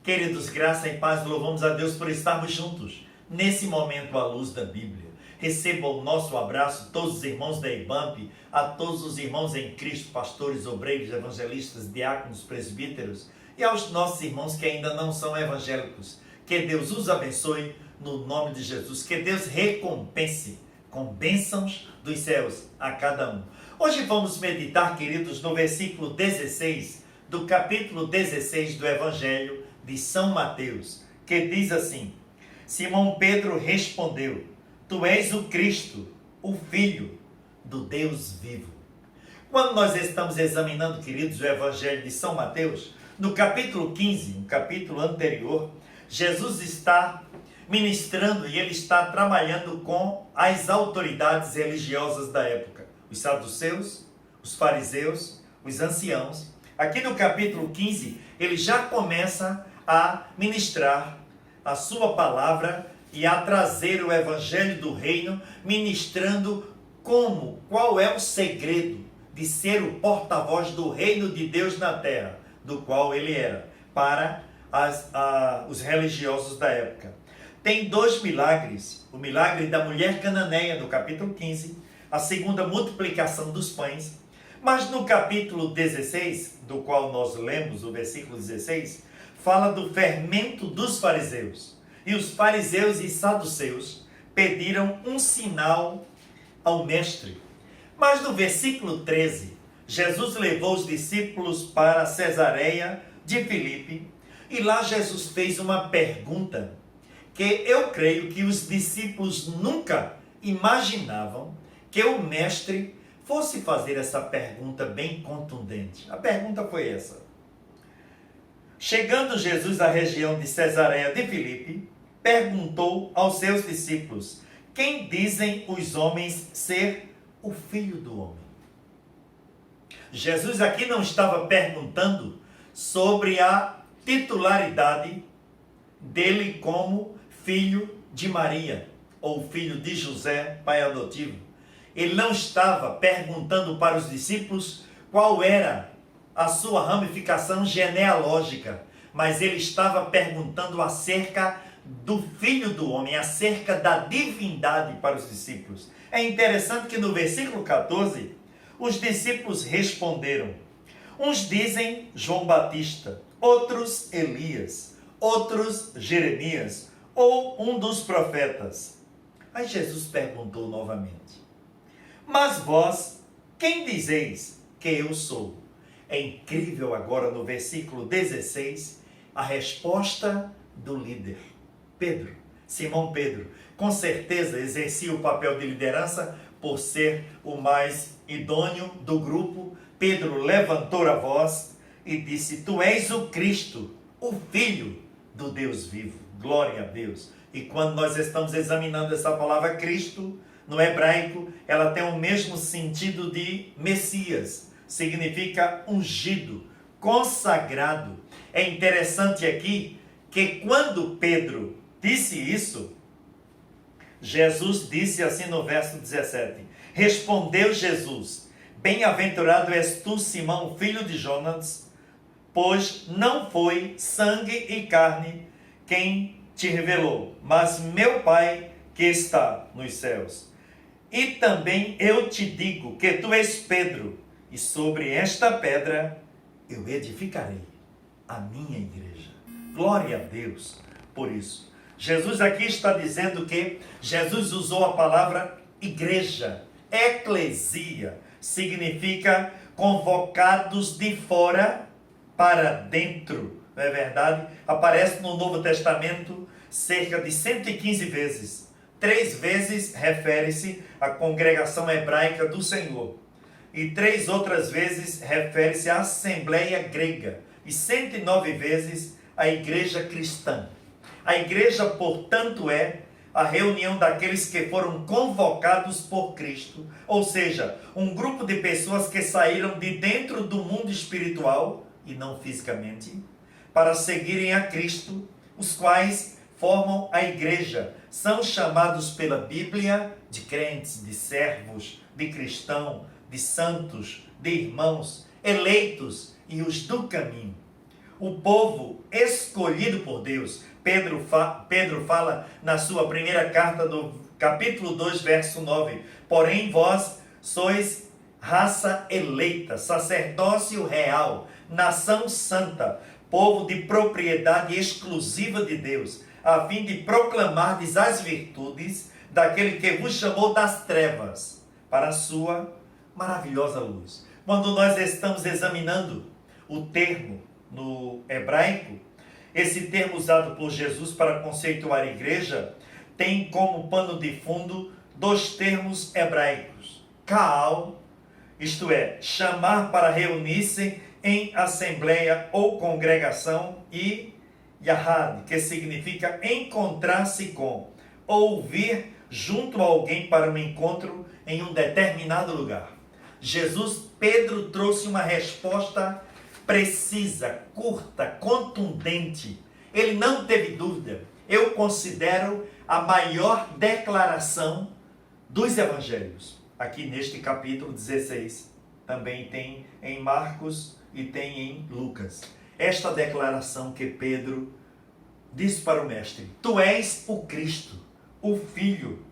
Queridos, graça e paz, louvamos a Deus por estarmos juntos nesse momento à luz da Bíblia. Recebam o nosso abraço, todos os irmãos da IBAMP, a todos os irmãos em Cristo, pastores, obreiros, evangelistas, diáconos, presbíteros e aos nossos irmãos que ainda não são evangélicos. Que Deus os abençoe no nome de Jesus. Que Deus recompense com bênçãos dos céus a cada um. Hoje vamos meditar, queridos, no versículo 16 do capítulo 16 do Evangelho de São Mateus, que diz assim: Simão Pedro respondeu: Tu és o Cristo, o Filho do Deus vivo. Quando nós estamos examinando, queridos, o Evangelho de São Mateus, no capítulo 15, no capítulo anterior, Jesus está ministrando e ele está trabalhando com as autoridades religiosas da época, os saduceus, os fariseus, os anciãos. Aqui no capítulo 15, ele já começa a ministrar a sua palavra e a trazer o evangelho do reino, ministrando qual é o segredo de ser o porta-voz do reino de Deus na terra, do qual ele era, para os religiosos da época. Tem dois milagres: o milagre da mulher cananeia no capítulo 15, a segunda multiplicação dos pães. Mas no capítulo 16, do qual nós lemos, o versículo 16, fala do fermento dos fariseus. E os fariseus e saduceus pediram um sinal ao mestre. Mas no versículo 13, Jesus levou os discípulos para Cesareia de Filipe, e lá Jesus fez uma pergunta que eu creio que os discípulos nunca imaginavam que o mestre fosse fazer essa pergunta bem contundente. A pergunta foi essa: chegando Jesus à região de Cesareia de Filipe, perguntou aos seus discípulos: quem dizem os homens ser o Filho do Homem? Jesus aqui não estava perguntando sobre a titularidade dele como filho de Maria, ou filho de José, pai adotivo. Ele não estava perguntando para os discípulos qual era a sua ramificação genealógica, mas ele estava perguntando acerca do Filho do Homem, acerca da divindade para os discípulos. É interessante que no versículo 14, os discípulos responderam: uns dizem João Batista, outros Elias, outros Jeremias, ou um dos profetas. Aí Jesus perguntou novamente: mas vós, quem dizeis que eu sou? É incrível agora no versículo 16, a resposta do líder, Pedro. Simão Pedro, com certeza exercia o papel de liderança por ser o mais idôneo do grupo. Pedro levantou a voz e disse: Tu és o Cristo, o Filho do Deus vivo. Glória a Deus. E quando nós estamos examinando essa palavra Cristo, no hebraico, ela tem o mesmo sentido de Messias. Significa ungido, consagrado. É interessante aqui que quando Pedro disse isso, Jesus disse assim no verso 17: respondeu Jesus: bem-aventurado és tu, Simão, filho de Jonas, pois não foi sangue e carne quem te revelou, mas meu Pai que está nos céus. E também eu te digo que tu és Pedro, e sobre esta pedra eu edificarei a minha igreja. Glória a Deus por isso. Jesus aqui está dizendo que Jesus usou a palavra igreja. Eclesia significa convocados de fora para dentro. Não é verdade? Aparece no Novo Testamento cerca de 115 vezes. 3 vezes refere-se à congregação hebraica do Senhor. E 3 outras vezes refere-se à Assembleia Grega. E 109 vezes à Igreja Cristã. A igreja, portanto, é a reunião daqueles que foram convocados por Cristo. Ou seja, um grupo de pessoas que saíram de dentro do mundo espiritual, e não fisicamente, para seguirem a Cristo, os quais formam a igreja. São chamados pela Bíblia de crentes, de servos, de cristãos, de santos, de irmãos, eleitos e os do caminho. o povo escolhido por Deus. Pedro fala na sua primeira carta, no capítulo 2, verso 9: porém vós sois raça eleita, sacerdócio real, nação santa, povo de propriedade exclusiva de Deus, a fim de proclamardes as virtudes daquele que vos chamou das trevas para a sua maravilhosa luz. Quando nós estamos examinando o termo no hebraico, esse termo usado por Jesus para conceituar a igreja tem como pano de fundo dois termos hebraicos: kaal, isto é, chamar para reunir-se em assembleia ou congregação, e yahad, que significa encontrar-se com, ouvir junto a alguém para um encontro em um determinado lugar. Pedro trouxe uma resposta precisa, curta, contundente. Ele não teve dúvida. Eu considero a maior declaração dos evangelhos. Aqui neste capítulo 16, também tem em Marcos e tem em Lucas. Esta declaração que Pedro disse para o mestre: tu és o Cristo, o Filho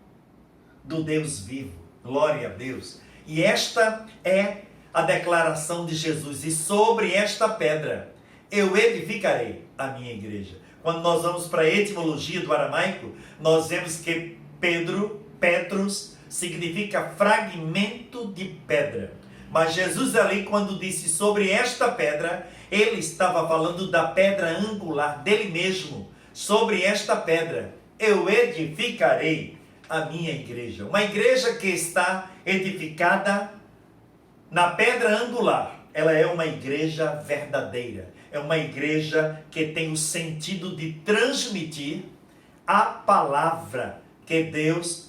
do Deus vivo. Glória a Deus. E esta é a declaração de Jesus: e sobre esta pedra eu edificarei a minha igreja. Quando nós vamos para a etimologia do aramaico, nós vemos que Petros, significa fragmento de pedra. Mas Jesus ali, quando disse sobre esta pedra, ele estava falando da pedra angular dele mesmo. Sobre esta pedra eu edificarei a minha igreja. Uma igreja que está edificada na pedra angular. Ela é uma igreja verdadeira. É uma igreja que tem o sentido de transmitir a palavra que Deus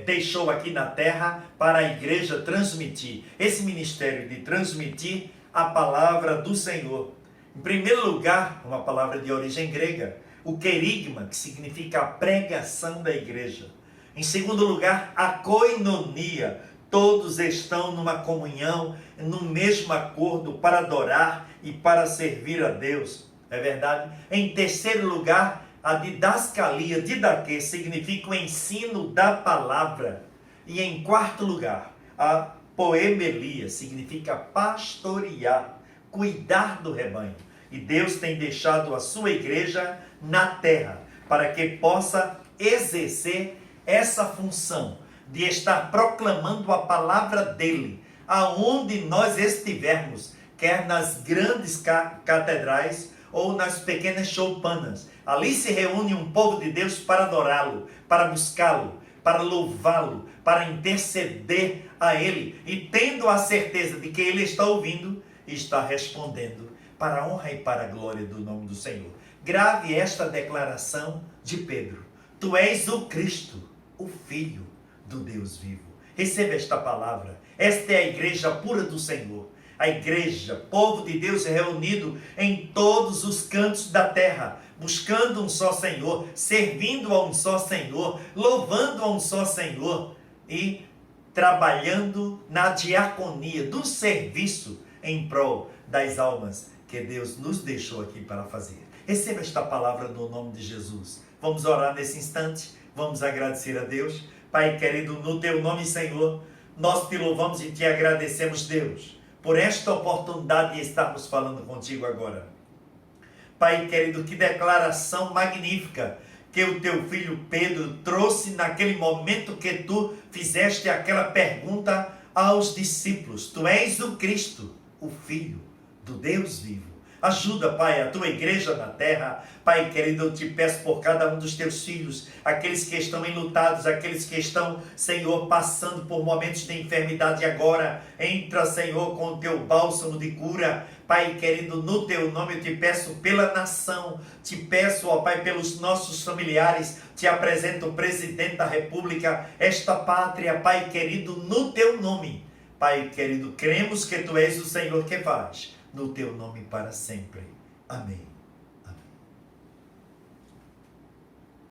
deixou aqui na terra para a igreja transmitir. Esse ministério de transmitir a palavra do Senhor. Em primeiro lugar, uma palavra de origem grega, o querigma, que significa a pregação da igreja. Em segundo lugar, a koinonia. Todos estão numa comunhão, no mesmo acordo para adorar e para servir a Deus. É verdade? Em terceiro lugar, a didascalia, didaquê, significa o ensino da palavra. E em quarto lugar, a poemelia, significa pastorear, cuidar do rebanho. E Deus tem deixado a sua igreja na terra para que possa exercer essa função de estar proclamando a palavra dele, aonde nós estivermos, quer nas grandes catedrais ou nas pequenas choupanas. Ali se reúne um povo de Deus para adorá-lo, para buscá-lo, para louvá-lo, para interceder a ele, e tendo a certeza de que ele está ouvindo e está respondendo, para a honra e para a glória do nome do Senhor. Grave esta declaração de Pedro: tu és o Cristo, o Filho do Deus vivo. Receba esta palavra. Esta é a igreja pura do Senhor. A igreja, povo de Deus reunido em todos os cantos da terra, buscando um só Senhor, servindo a um só Senhor, louvando a um só Senhor e trabalhando na diaconia, do serviço em prol das almas que Deus nos deixou aqui para fazer. Receba esta palavra no nome de Jesus. Vamos orar nesse instante, vamos agradecer a Deus. Pai querido, no teu nome, Senhor, nós te louvamos e te agradecemos, Deus, por esta oportunidade de estarmos falando contigo agora. Pai querido, que declaração magnífica que o teu filho Pedro trouxe naquele momento que tu fizeste aquela pergunta aos discípulos: tu és o Cristo, o Filho do Deus vivo. Ajuda, Pai, a tua igreja na terra. Pai querido, eu te peço por cada um dos teus filhos, aqueles que estão enlutados, aqueles que estão, Senhor, passando por momentos de enfermidade agora. Entra, Senhor, com o teu bálsamo de cura. Pai querido, no teu nome eu te peço pela nação, te peço, ó Pai, pelos nossos familiares, te apresento o presidente da República, esta pátria, Pai querido, no teu nome. Pai querido, cremos que tu és o Senhor que faz, no teu nome para sempre. Amém.